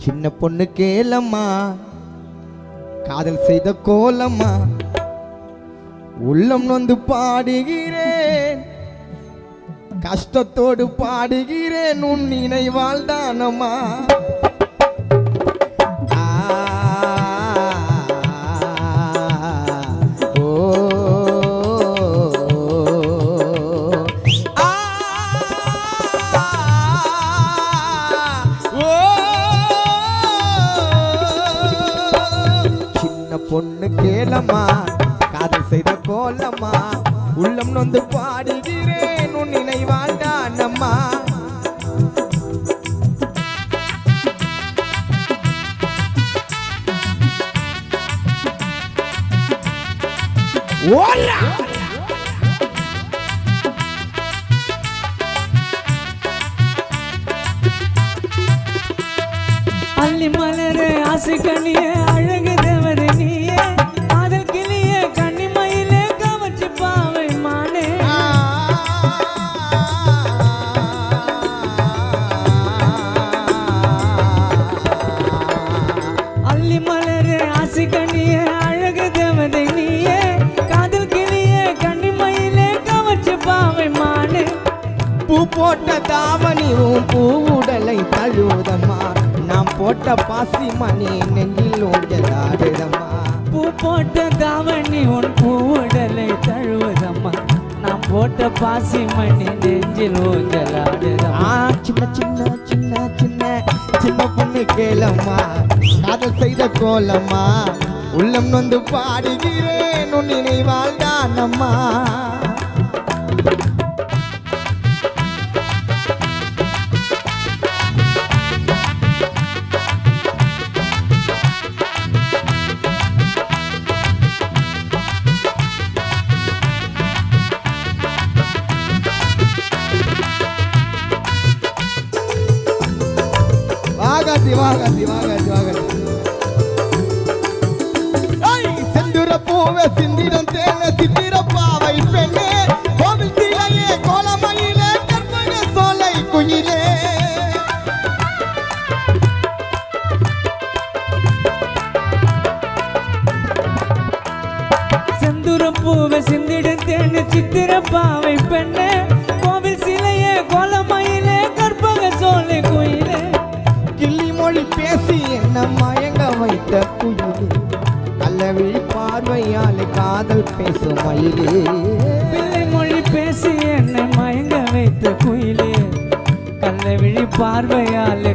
சின்ன பொண்ணு கேளம்மா காதல் செய்த கோலம்மா உள்ளம் நொந்து பாடுகிறேன் கஷ்டத்தோடு பாடுகிறேன் உன் நினைவால் தானம்மா பொண்ணு கேளம்மா காதல் செய்த கோலம்மா உள்ளம் நொந்து பாடுகிறேன் உன் நினைவால் தானம்மா ஓலா அள்ளி மலரே ஆசை கண்ணியே அழகு தேவதை நீயே காதல் கிளியே கண்ணிமயிலே கவர்ச்சி பாவை மானே அள்ளி மலரே ஆசை கண்ணியே அழகு தேவதை நீயே காதல் கிளியே கண்ணிமயிலே கவர்ச்சி பாவை மானே பூ போட்ட தாவணியும் பூவுடலை தழுவுதம்மா நாம் போட்ட பாசி மணி நெஞ்சில் ஊஞ்சலாடுதம்மா பூ போட்ட தாவணி உன் பூவுடலை தழுவுதம்மா நாம் போட்ட பாசி மணி நெஞ்சில் ஊஞ்சலாடுதம்மா சின்ன சின்ன சின்ன சின்ன சின்ன பொண்ணு கேளம்மா காதல் செய்த கோலம்மா உள்ளம் நொந்து பாடுகிறேன் உன் நினைவால் தானம்மா வாகாதி வாகாதி வாகாதி வாகாதி செந்துர பூவே சிந்திரம் தேன சித்திர பாவை பெண்ணே கோவில் திரையே கோலமயிலே கற்பக சோலை குயிலே செந்துரம் பூவை சிந்திடும் தேனு சித்திர பாவை பெண்ணே கோவில் சிலையே கோலமயிலே கற்பக சோலை குயிலே மொழி பேசி என்ன மயங்க வைத்த குயிலே கள்ளவிழி பார்வையால் காதல் பேசும் மயிலே பிள்ளை மொழி பேசி என்னை மயங்க வைத்த குயிலே கள்ளவிழி பார்வையால்